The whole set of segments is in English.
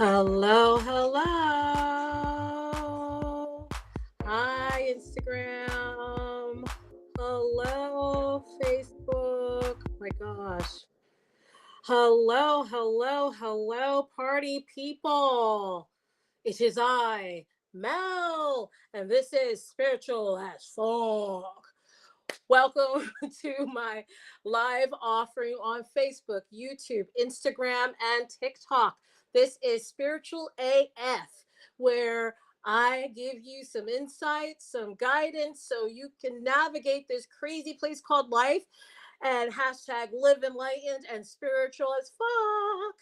Hello, hello. Hi, Instagram. Hello, Facebook. My gosh. Hello, party people. It is I, Mel, and this is Spiritual Talk. Welcome to my live offering on Facebook, YouTube, Instagram, and TikTok. This is Spiritual AF, where I give you some insights, some guidance so you can navigate this crazy place called life and hashtag live enlightened and spiritual as fuck.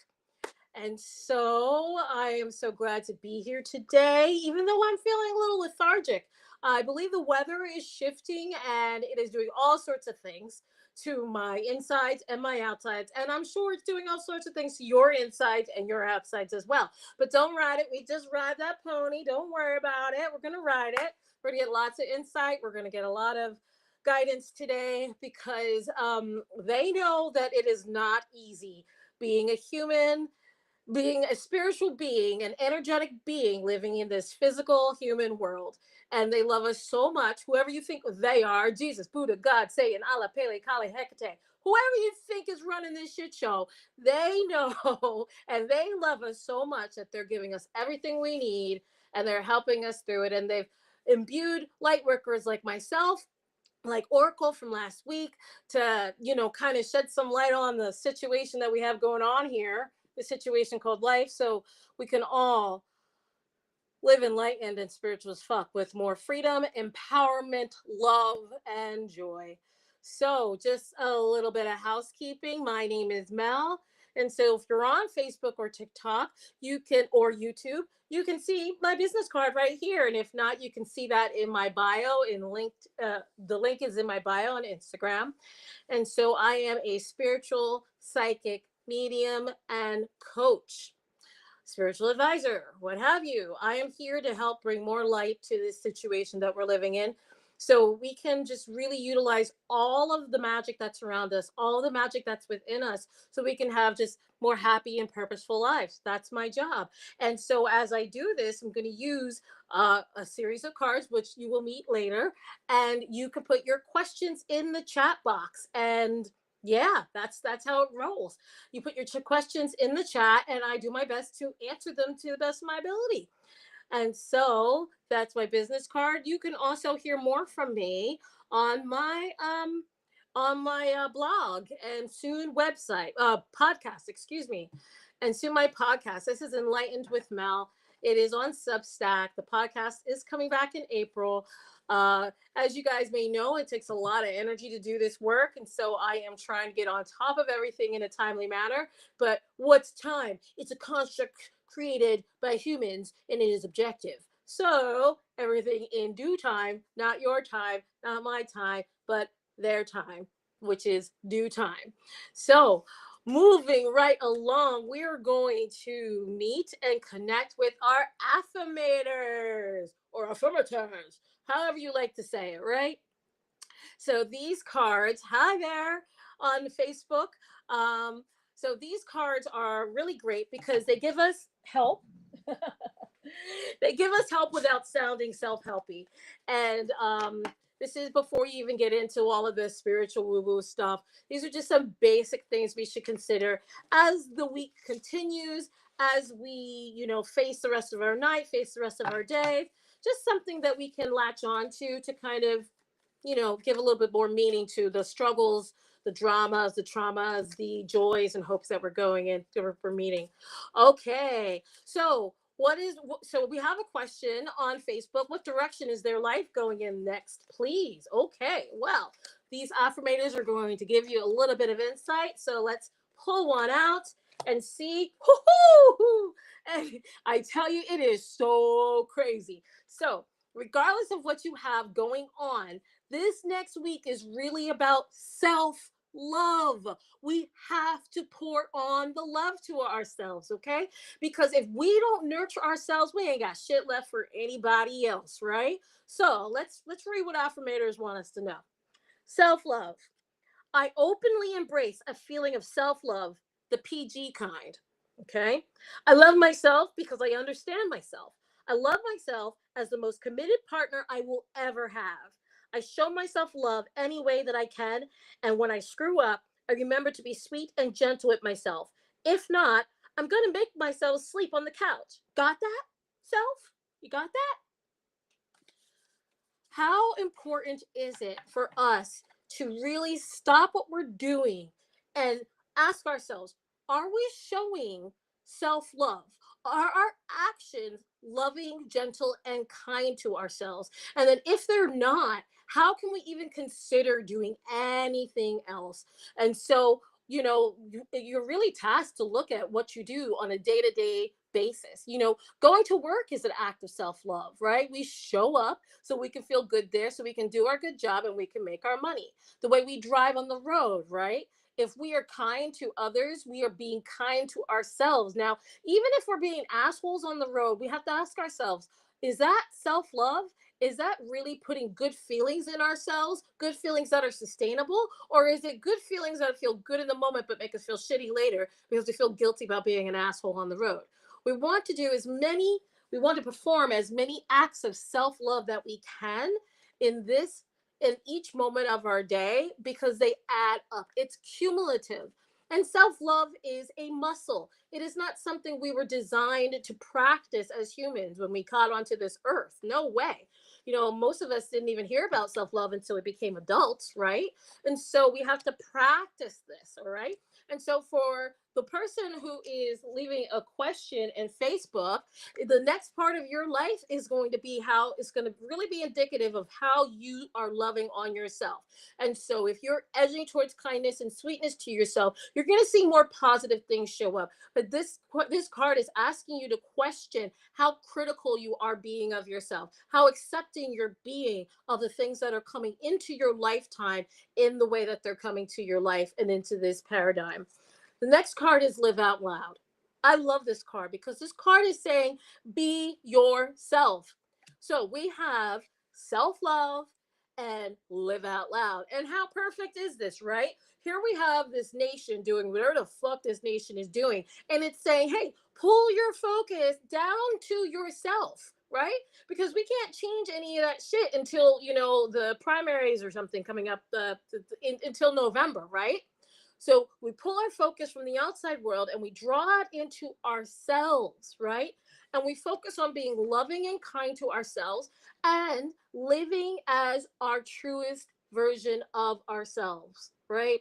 And so I am so glad to be here today, even though I'm feeling a little lethargic. I believe the weather is shifting and it is doing all sorts of things to my insides and my outsides. And I'm sure it's doing all sorts of things to your insides and your outsides as well. But don't ride it. We just ride that pony. Don't worry about it. We're going to ride it. We're going to get lots of insight. We're going to get a lot of guidance today because they know that it is not easy being a human, being a spiritual being, an energetic being living in this physical human world. And they love us so much. Whoever you think they are, Jesus, Buddha, God, Satan, Allah, Pele, Kali, Hecate, whoever you think is running this shit show, they know and they love us so much that they're giving us everything we need and they're helping us through it. And they've imbued light workers like myself, like Oracle from last week, to, kind of shed some light on the situation that we have going on here, the situation called life, so we can all live enlightened and spiritual as fuck with more freedom, empowerment, love, and joy. So, just a little bit of housekeeping. My name is Mel. And so, if you're on Facebook or TikTok, or YouTube, you can see my business card right here. And if not, you can see that in my bio. The link is in my bio on Instagram. And so, I am a spiritual psychic medium and coach, spiritual advisor, what have you. I am here to help bring more light to this situation that we're living in so we can just really utilize all of the magic that's around us, all the magic that's within us, so we can have just more happy and purposeful lives. That's my job. And so as I do this, I'm going to use a series of cards, which you will meet later, and you can put your questions in the chat box. And yeah, that's how it rolls. You put your questions in the chat, and I do my best to answer them to the best of my ability. And so that's my business card. You can also hear more from me on my blog and soon website podcast. Excuse me, and soon my podcast. This is Enlightened with Mel. It is on Substack. The podcast is coming back in April. As you guys may know, it takes a lot of energy to do this work. And so I am trying to get on top of everything in a timely manner. But what's time? It's a construct created by humans and it is objective. So everything in due time, not your time, not my time, but their time, which is due time. So moving right along, we're going to meet and connect with our affirmators or affirmators, however you like to say it, right? So these cards, hi there on Facebook. So these cards are really great because they give us help. They give us help without sounding self-helpy. And this is before you even get into all of the spiritual woo-woo stuff. These are just some basic things we should consider as the week continues, as we, face the rest of our night, face the rest of our day. Just something that we can latch on to kind of, give a little bit more meaning to the struggles, the dramas, the traumas, the joys and hopes that we're going in, we're meeting. Okay. So we have a question on Facebook. What direction is their life going in next, please? Okay. Well, these affirmators are going to give you a little bit of insight. So let's pull one out and see. And I tell you, it is so crazy. So regardless of what you have going on, this next week is really about self love. We have to pour on the love to ourselves, okay? Because if we don't nurture ourselves, we ain't got shit left for anybody else, right? So let's read what affirmators want us to know. Self love. I openly embrace a feeling of self love, the PG kind. Okay. I love myself because I understand myself. I love myself as the most committed partner I will ever have. I show myself love any way that I can. And when I screw up, I remember to be sweet and gentle with myself. If not, I'm going to make myself sleep on the couch. Got that, self? You got that? How important is it for us to really stop what we're doing and ask ourselves, are we showing self love? Are our actions loving, gentle, and kind to ourselves? And then if they're not, how can we even consider doing anything else? And so, you're really tasked to look at what you do on a day to day basis. Going to work is an act of self love, right? We show up so we can feel good there, so we can do our good job and we can make our money. The way we drive on the road, right? If we are kind to others, we are being kind to ourselves. Now, even if we're being assholes on the road, we have to ask ourselves, is that self love? Is that really putting good feelings in ourselves, good feelings that are sustainable? Or is it good feelings that feel good in the moment but make us feel shitty later because we feel guilty about being an asshole on the road? We want to do as many we want to perform as many acts of self-love that we can in this in each moment of our day because they add up. It's cumulative. And self-love is a muscle. It is not something we were designed to practice as humans when we caught onto this earth. No way. Most of us didn't even hear about self-love until we became adults, right? And so we have to practice this, all right? And so for the person who is leaving a question in Facebook, the next part of your life is going to be how it's going to really be indicative of how you are loving on yourself. And so if you're edging towards kindness and sweetness to yourself, you're going to see more positive things show up. But this card is asking you to question how critical you are being of yourself, how accepting you're being of the things that are coming into your lifetime in the way that they're coming to your life and into this paradigm. The next card is Live Out Loud. I love this card because this card is saying be yourself. So we have self love and live out loud. And how perfect is this, right? Here we have this nation doing whatever the fuck this nation is doing. And it's saying, hey, pull your focus down to yourself, right? Because we can't change any of that shit until, the primaries or something coming up until November, right? So we pull our focus from the outside world and we draw it into ourselves, right? And we focus on being loving and kind to ourselves and living as our truest version of ourselves, right?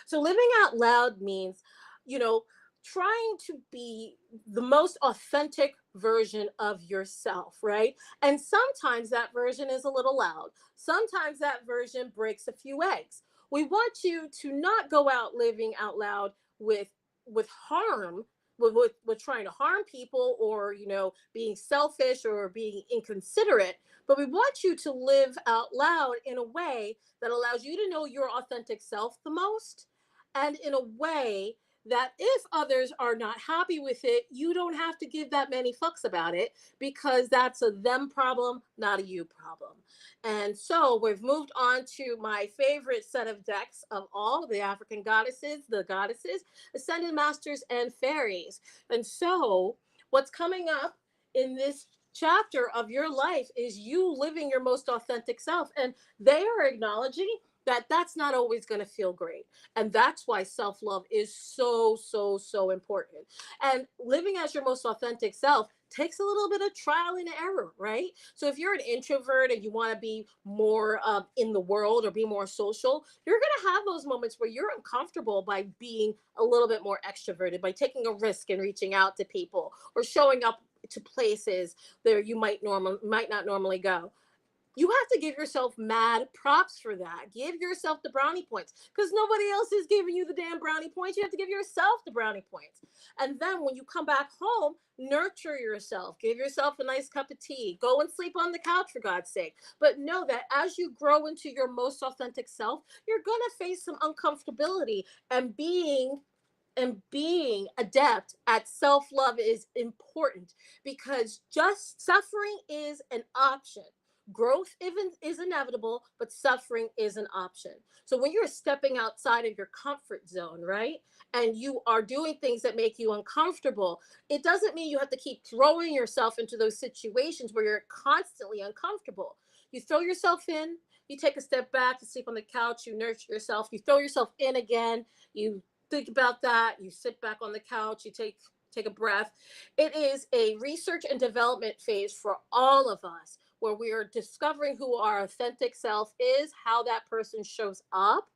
So living out loud means, you know, trying to be the most authentic version of yourself, right? And sometimes that version is a little loud. Sometimes that version breaks a few eggs. We want you to not go out living out loud with harm, with trying to harm people, or being selfish or being inconsiderate, but we want you to live out loud in a way that allows you to know your authentic self the most, and in a way that if others are not happy with it, you don't have to give that many fucks about it, because that's a them problem, not a you problem. And so we've moved on to my favorite set of decks of all, the African goddesses, the goddesses, ascended masters, and fairies. And so what's coming up in this chapter of your life is you living your most authentic self, and they are acknowledging that that's not always going to feel great. And that's why self-love is so, so, so important. And living as your most authentic self takes a little bit of trial and error, right? So if you're an introvert and you want to be more in the world or be more social, you're going to have those moments where you're uncomfortable by being a little bit more extroverted, by taking a risk and reaching out to people or showing up to places that you might not normally go. You have to give yourself mad props for that. Give yourself the brownie points, because nobody else is giving you the damn brownie points. You have to give yourself the brownie points. And then when you come back home, nurture yourself. Give yourself a nice cup of tea. Go and sleep on the couch, for God's sake. But know that as you grow into your most authentic self, you're going to face some uncomfortability, and being adept at self-love is important, because just suffering is an option. Growth even is inevitable, but suffering is an option. So when you're stepping outside of your comfort zone, right? And you are doing things that make you uncomfortable, it doesn't mean you have to keep throwing yourself into those situations where you're constantly uncomfortable. You throw yourself in, you take a step back, you sleep on the couch, you nurture yourself, you throw yourself in again, you think about that, you sit back on the couch, you take a breath. It is a research and development phase for all of us where we are discovering who our authentic self is, how that person shows up,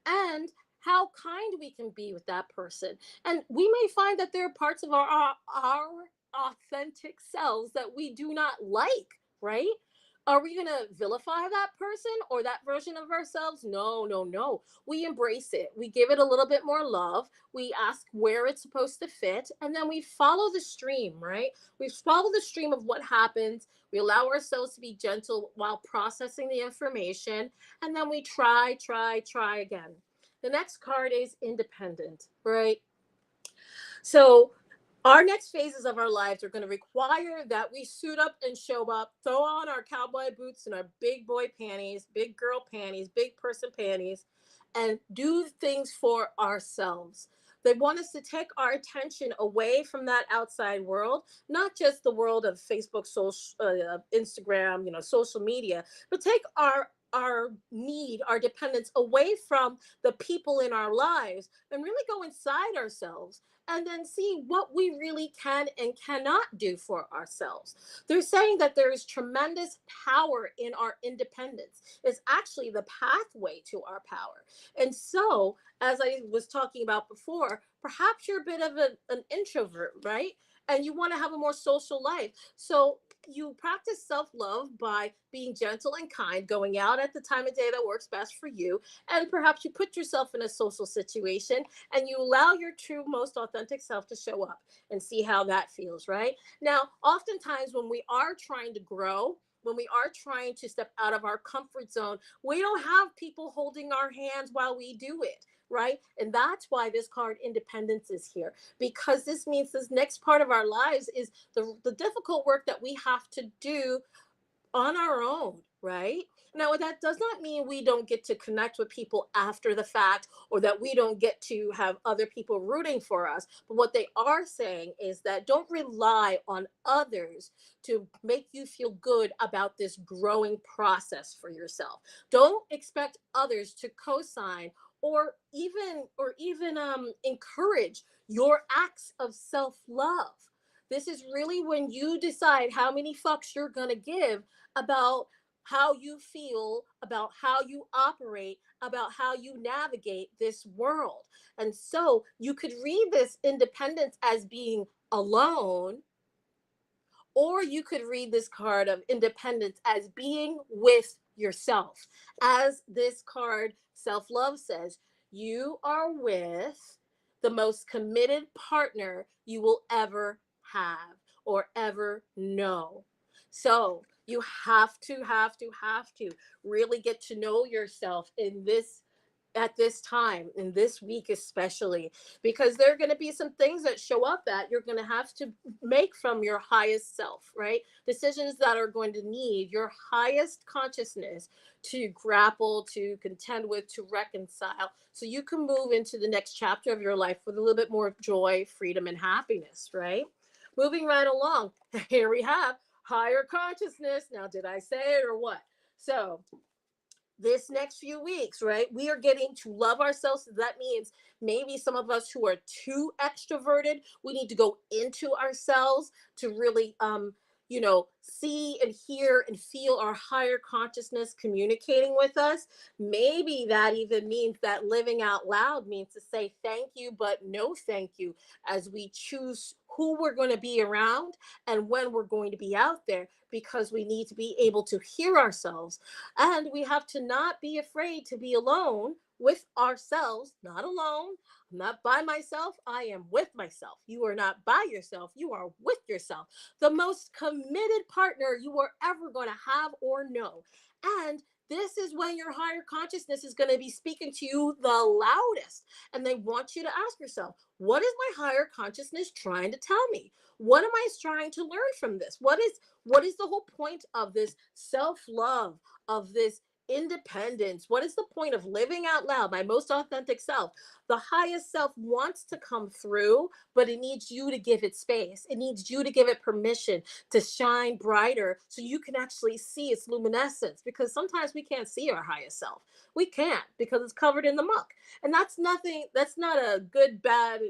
and how kind we can be with that person. And we may find that there are parts of our authentic selves that we do not like, right? Are we going to vilify that person or that version of ourselves? No, no, no. We embrace it. We give it a little bit more love. We ask where it's supposed to fit, and then we follow the stream, right? We follow the stream of what happens. We allow ourselves to be gentle while processing the information, and then we try again. The next card is independent, right? So our next phases of our lives are going to require that we suit up and show up, throw on our cowboy boots and our big boy panties, big girl panties, big person panties, and do things for ourselves. They want us to take our attention away from that outside world, not just the world of Facebook, social, Instagram, social media, but take our need, our dependence away from the people in our lives and really go inside ourselves and then see what we really can and cannot do for ourselves. They're saying that there is tremendous power in our independence. It's actually the pathway to our power. And so, as I was talking about before, perhaps you're a bit of an introvert, right? And you want to have a more social life. So you practice self-love by being gentle and kind, going out at the time of day that works best for you, and perhaps you put yourself in a social situation and you allow your true, most authentic self to show up and see how that feels, right? Now, oftentimes when we are trying to grow, when we are trying to step out of our comfort zone, we don't have people holding our hands while we do it, right? And that's why this card independence is here, because this means this next part of our lives is the difficult work that we have to do on our own, right? Now, that does not mean we don't get to connect with people after the fact or that we don't get to have other people rooting for us. But what they are saying is that don't rely on others to make you feel good about this growing process for yourself. Don't expect others to co-sign or even encourage your acts of self-love. This is really when you decide how many fucks you're going to give about how you feel, about how you operate, about how you navigate this world. And so you could read this independence as being alone, or you could read this card of independence as being with yourself. As this card, self love, says, you are with the most committed partner you will ever have or ever know. So you have to really get to know yourself in this at this time, in this week especially, because there are going to be some things that show up that you're going to have to make from your highest self, right? Decisions that are going to need your highest consciousness to grapple, to contend with, to reconcile, so you can move into the next chapter of your life with a little bit more joy, freedom, and happiness, right? Moving right along, here we have higher consciousness. Now, did I say it or what? So, this next few weeks, right? We are getting to love ourselves. So that means maybe some of us who are too extroverted, we need to go into ourselves to really see and hear and feel our higher consciousness communicating with us. Maybe that even means that living out loud means to say thank you, but no thank you, as we choose who we're going to be around and when we're going to be out there, because we need to be able to hear ourselves. And we have to not be afraid to be alone with ourselves, not alone. I'm not by myself. I am with myself. You are not by yourself. You are with yourself. The most committed partner you are ever going to have or know. And this is when your higher consciousness is going to be speaking to you the loudest. And they want you to ask yourself, what is my higher consciousness trying to tell me? What am I trying to learn from this? What is the whole point of this self-love, of this independence? What is the point of living out loud, my most authentic self? The highest self wants to come through, but it needs you to give it space. It needs you to give it permission to shine brighter so you can actually see its luminescence, because sometimes we can't see our highest self. We can't, because it's covered in the muck. And that's nothing, that's not a good, bad,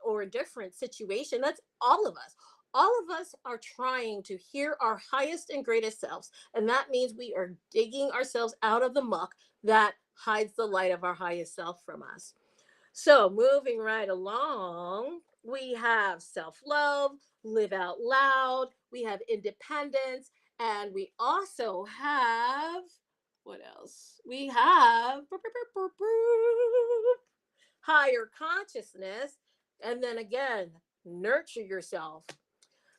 or a different situation. That's all of us. All of us are trying to hear our highest and greatest selves. And that means we are digging ourselves out of the muck that hides the light of our highest self from us. So, moving right along, we have self love, live out loud, we have independence, and we also have, what else? We have higher consciousness. And then again, nurture yourself.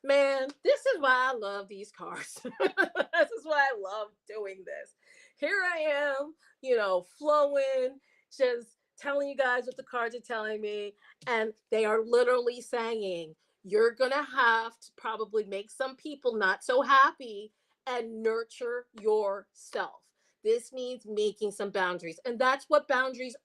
Man, this is why I love these cards. This is why I love doing this. Here I am, flowing, just telling you guys what the cards are telling me. And they are literally saying, you're going to have to probably make some people not so happy and nurture yourself. This means making some boundaries. And that's what boundaries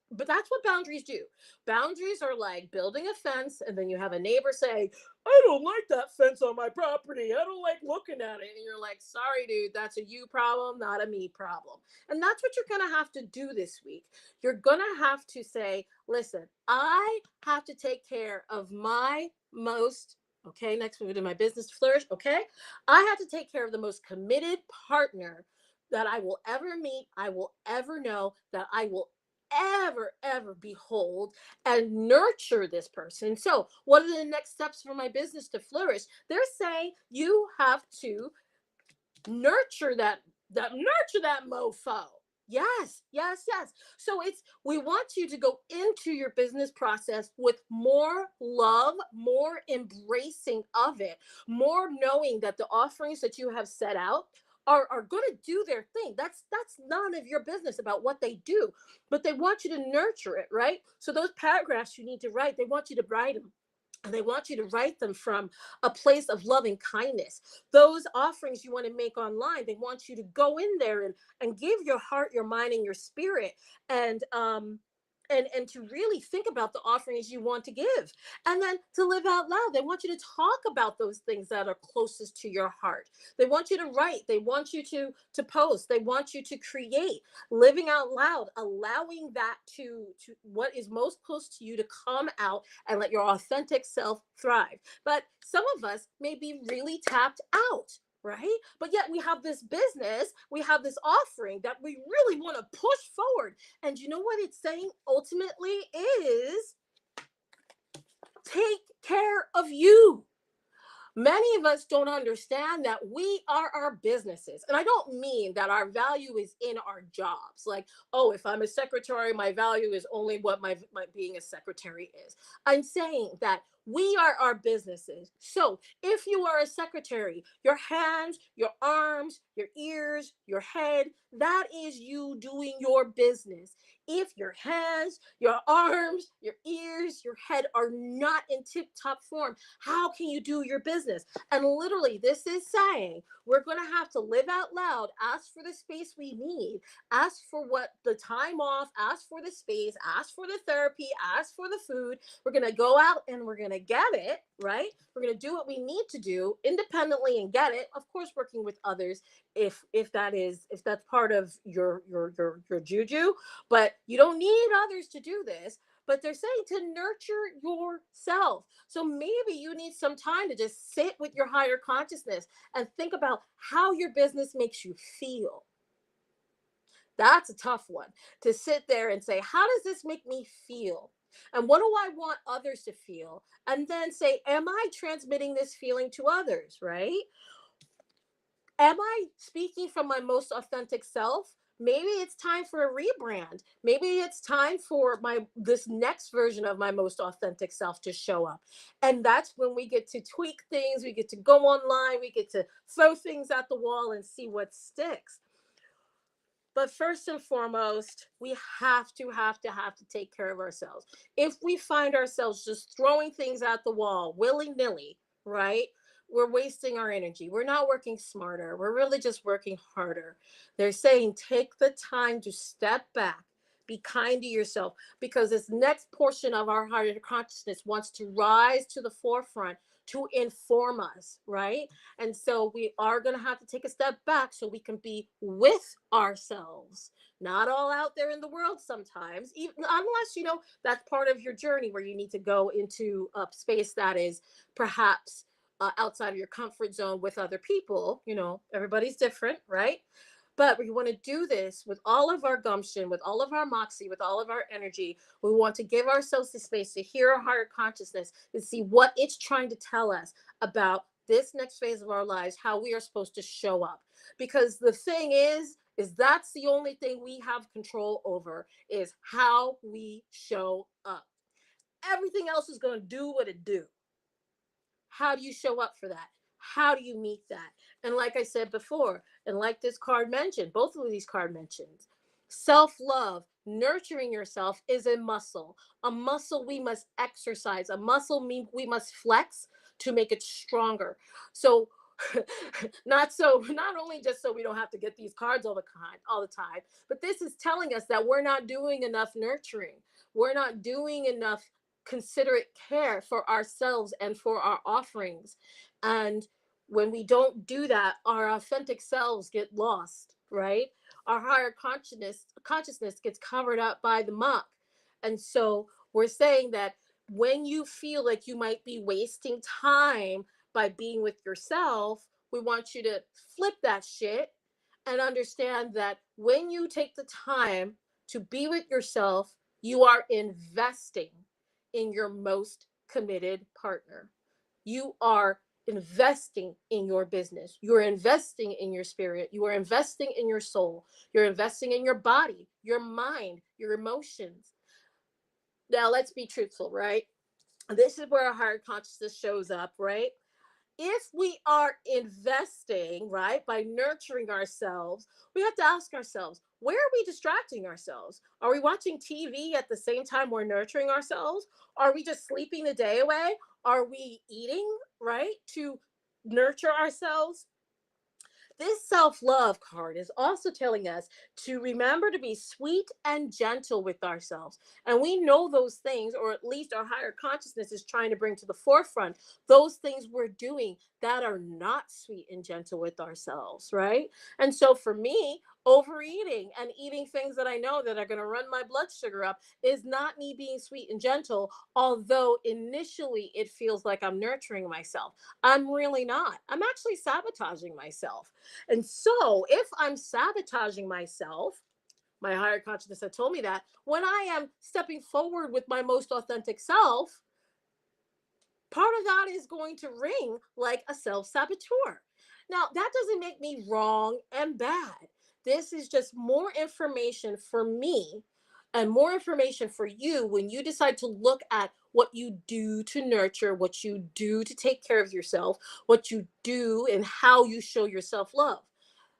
do. Boundaries are like building a fence, and then you have a neighbor say, I don't like that fence on my property. I don't like looking at it. And you're like, sorry, dude, that's a you problem, not a me problem. And that's what you're going to have to do this week. You're going to have to say, listen, I have to take care of my most, okay, next move to my business to flourish. Okay. I have to take care of the most committed partner that I will ever meet, I will ever know, that I will ever behold, and nurture this person. So, what are the next steps for my business to flourish? They're saying you have to nurture that mofo. Yes. So we want you to go into your business process with more love, more embracing of it, more knowing that the offerings that you have set out are going to do their thing. That's none of your business about what they do, but they want you to nurture it, right? So those paragraphs you need to write, they want you to write them. And they want you to write them from a place of loving kindness. Those offerings you want to make online, they want you to go in there and give your heart, your mind, and your spirit, and to really think about the offerings you want to give. And then to live out loud, they want you to talk about those things that are closest to your heart. They want you to write, they want you to post, they want you to create. Living out loud, allowing that to what is most close to you to come out and let your authentic self thrive. But some of us may be really tapped out, right? But yet we have this business, we have this offering that we really want to push forward. And you know what it's saying ultimately is, take care of you. Many of us don't understand that we are our businesses. And I don't mean that our value is in our jobs. Like, oh, if I'm a secretary, my value is only what my being a secretary is. I'm saying that we are our businesses. So if you are a secretary, your hands, your arms, your ears, your head, that is you doing your business. If your hands, your arms, your ears, your head are not in tip top form, how can you do your business? And literally, this is saying we're going to have to live out loud, ask for the space we need, ask for what the time off, ask for the space, ask for the therapy, ask for the food. We're going to go out and we're going to get it, right? We're going to do what we need to do independently and get it. Of course, working with others if that's part of your juju, but you don't need others to do this. But they're saying to nurture yourself. So maybe you need some time to just sit with your higher consciousness and think about how your business makes you feel. That's a tough one, to sit there and say, how does this make me feel? And what do I want others to feel? And then say, am I transmitting this feeling to others, right? Am I speaking from my most authentic self? Maybe it's time for a rebrand. Maybe it's time for this next version of my most authentic self to show up. And that's when we get to tweak things, we get to go online, we get to throw things at the wall and see what sticks. But first and foremost, we have to take care of ourselves. If we find ourselves just throwing things at the wall willy-nilly, right? We're wasting our energy. We're not working smarter. We're really just working harder. They're saying take the time to step back, be kind to yourself, because this next portion of our higher consciousness wants to rise to the forefront to inform us, right? And so we are going to have to take a step back so we can be with ourselves, not all out there in the world sometimes, even unless, that's part of your journey where you need to go into a space that is perhaps outside of your comfort zone with other people. Everybody's different, right? But we want to do this with all of our gumption, with all of our moxie, with all of our energy. We want to give ourselves the space to hear our higher consciousness and see what it's trying to tell us about this next phase of our lives, how we are supposed to show up. Because the thing is that's the only thing we have control over, is how we show up. Everything else is going to do what it do. How do you show up for that? How do you meet that? And like I said before, and like this card mentioned, both of these card mentions, self-love, nurturing yourself is a muscle we must exercise, a muscle we must flex to make it stronger. So not only just so we don't have to get these cards all the time, but this is telling us that we're not doing enough nurturing. We're not doing enough considerate care for ourselves and for our offerings. And when we don't do that, our authentic selves get lost, right? Our higher consciousness gets covered up by the muck. And so we're saying that when you feel like you might be wasting time by being with yourself, we want you to flip that shit and understand that when you take the time to be with yourself, you are investing in your most committed partner. You are investing in your business. You're investing in your spirit. You are investing in your soul. You're investing in your body, your mind, your emotions. Now, let's be truthful, right? This is where our higher consciousness shows up, right? If we are investing, right, by nurturing ourselves, we have to ask ourselves, where are we distracting ourselves? Are we watching TV at the same time we're nurturing ourselves? Are we just sleeping the day away? Are we eating, right, to nurture ourselves? This self-love card is also telling us to remember to be sweet and gentle with ourselves. And we know those things, or at least our higher consciousness is trying to bring to the forefront those things we're doing that are not sweet and gentle with ourselves, right? And so for me, overeating and eating things that I know that are going to run my blood sugar up is not me being sweet and gentle, although initially it feels like I'm nurturing myself. I'm really not. I'm actually sabotaging myself. And so, if I'm sabotaging myself, my higher consciousness had told me that when I am stepping forward with my most authentic self, part of that is going to ring like a self saboteur. Now, that doesn't make me wrong and bad. This is just more information for me and more information for you when you decide to look at what you do to nurture, what you do to take care of yourself, what you do, and how you show yourself love.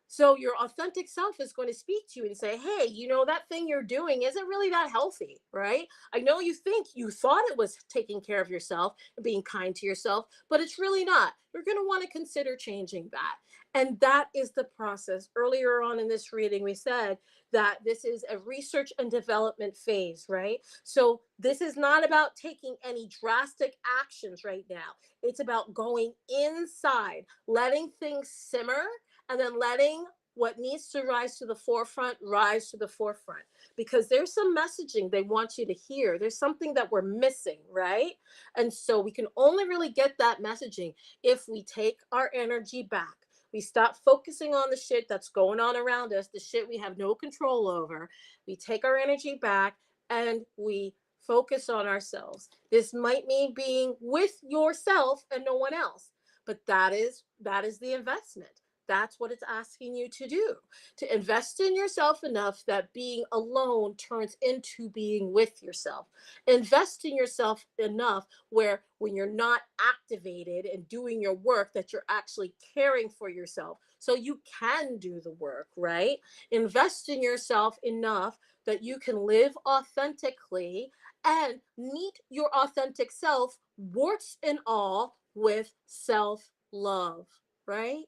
So your authentic self is going to speak to you and say, hey, that thing you're doing isn't really that healthy, right? I know you think you thought it was taking care of yourself and being kind to yourself, but it's really not. You're going to want to consider changing that. And that is the process. Earlier on in this reading, we said that this is a research and development phase, right? So this is not about taking any drastic actions right now. It's about going inside, letting things simmer, and then letting what needs to rise to the forefront rise to the forefront, because there's some messaging they want you to hear. There's something that we're missing, right? And so we can only really get that messaging if we take our energy back. We stop focusing on the shit that's going on around us, the shit we have no control over. We take our energy back and we focus on ourselves. This might mean being with yourself and no one else, but that is the investment. That's what it's asking you to do, to invest in yourself enough that being alone turns into being with yourself. Invest in yourself enough where when you're not activated and doing your work, that you're actually caring for yourself so you can do the work, right? Invest in yourself enough that you can live authentically and meet your authentic self, warts and all, with self love, right?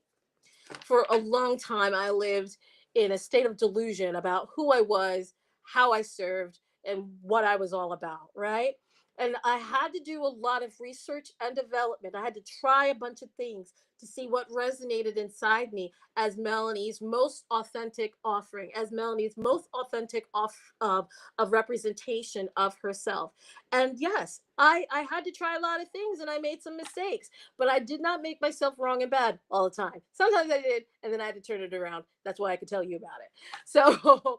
For a long time, I lived in a state of delusion about who I was, how I served, and what I was all about, right? And I had to do a lot of research and development. I had to try a bunch of things to see what resonated inside me as Melanie's most authentic offering, as Melanie's most authentic of representation of herself. And yes, I had to try a lot of things and I made some mistakes, but I did not make myself wrong and bad all the time. Sometimes I did, and then I had to turn it around. That's why I could tell you about it. So,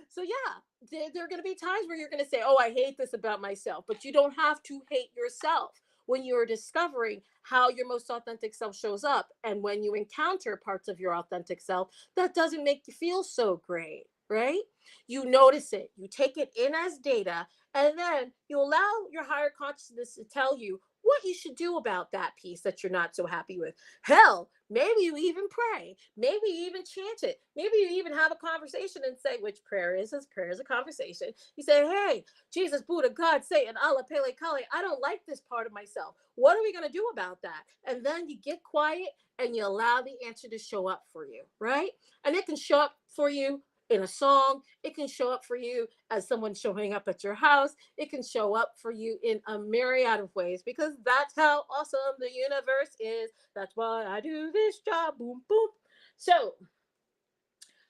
so yeah, there are going to be times where you're going to say, "Oh, I hate this about myself," but you don't have to hate yourself when you are discovering how your most authentic self shows up, and when you encounter parts of your authentic self that doesn't make you feel so great, right? You notice it, you take it in as data, and then you allow your higher consciousness to tell you what you should do about that piece that you're not so happy with. Hell, maybe you even pray. Maybe you even chant it. Maybe you even have a conversation and say, which prayer is this? Prayer is a conversation. You say, hey, Jesus, Buddha, God, Satan, Allah, Pele, Kale, I don't like this part of myself. What are we going to do about that? And then you get quiet and you allow the answer to show up for you, right? And it can show up for you in a song. It can show up for you as someone showing up at your house. It can show up for you in a myriad of ways, because that's how awesome the universe is. That's why I do this job. Boom, boom. So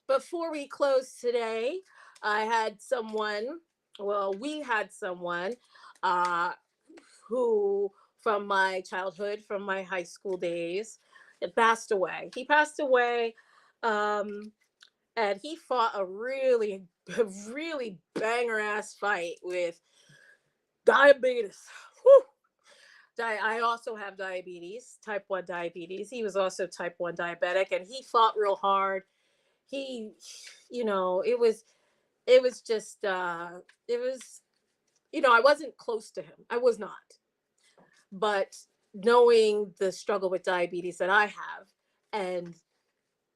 before we close today, I had someone, well, we had someone uh, who, from my childhood, from my high school days, it passed away. He passed away. Um, and he fought a really banger ass fight with diabetes. Whew. I also have diabetes, type 1 diabetes. He was also type 1 diabetic, and he fought real hard. He, it was just, it was, I wasn't close to him. I was not. But knowing the struggle with diabetes that I have, and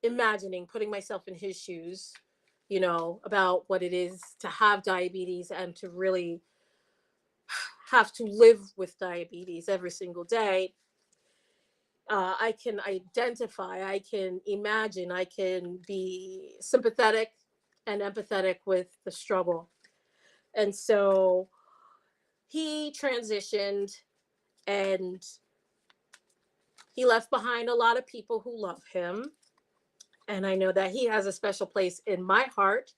imagining putting myself in his shoes, about what it is to have diabetes and to really have to live with diabetes every single day, I can identify, I can imagine, I can be sympathetic and empathetic with the struggle. And so he transitioned, and he left behind a lot of people who love him. And I know that he has a special place in my heart,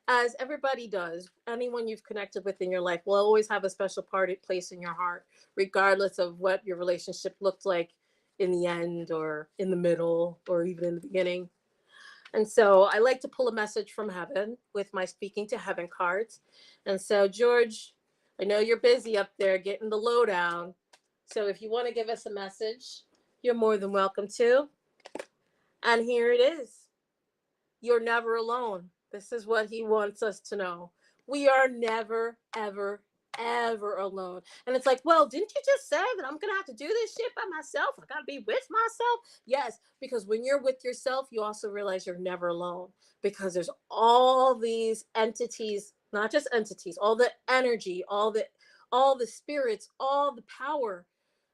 as everybody does. Anyone you've connected with in your life will always have a special place in your heart, regardless of what your relationship looked like in the end, or in the middle, or even in the beginning. And so I like to pull a message from heaven with my speaking to heaven cards. And so, George, I know you're busy up there getting the lowdown. So if you want to give us a message, you're more than welcome to. And here it is. You're never alone. This is what he wants us to know. We are never, ever, ever alone. And it's like, well, didn't you just say that I'm going to have to do this shit by myself? I got to be with myself. Yes, because when you're with yourself, you also realize you're never alone, because there's all these entities, not just entities, all the energy, all the spirits, all the power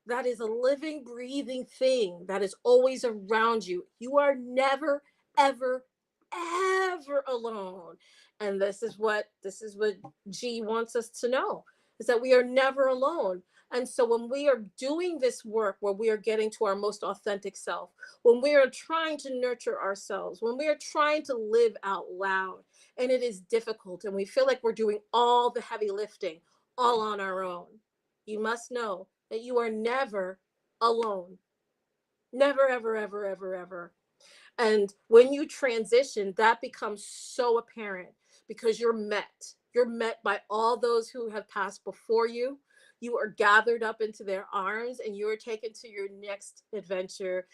that is a living, breathing thing that is always around you. You are never, ever, ever alone. And this is what G wants us to know, is that we are never alone. And so when we are doing this work, where we are getting to our most authentic self, when we are trying to nurture ourselves, when we are trying to live out loud, and it is difficult, and we feel like we're doing all the heavy lifting all on our own, you must know that you are never alone. Never, ever, ever, ever, ever. And when you transition, that becomes so apparent, because you're met. You're met by all those who have passed before you. you are gathered up into their arms and you are taken to your next adventure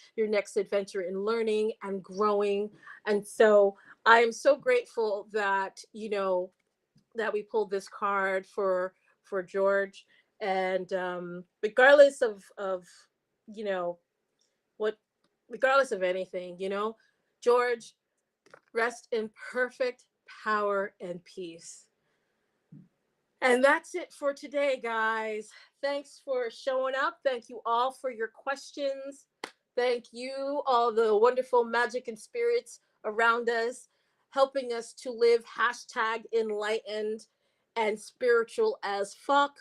in learning and growing. And so I am so grateful that, that we pulled this card for George. And regardless of you know what regardless of anything, George, rest in perfect power and peace. And that's it for today, guys. Thanks for showing up. Thank you all for your questions. Thank you, all the wonderful magic and spirits around us, helping us to live #enlightened and spiritual as fuck.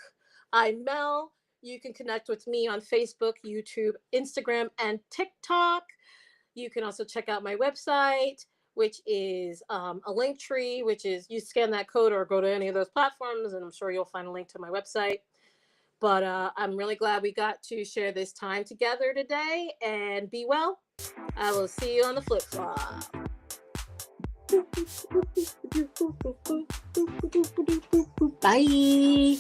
I'm Mel. You can connect with me on Facebook, YouTube, Instagram, and TikTok. You can also check out my website, which is a link tree, which is you scan that code or go to any of those platforms, and I'm sure you'll find a link to my website. But I'm really glad we got to share this time together today, and be well. I will see you on the flip flop. Bye.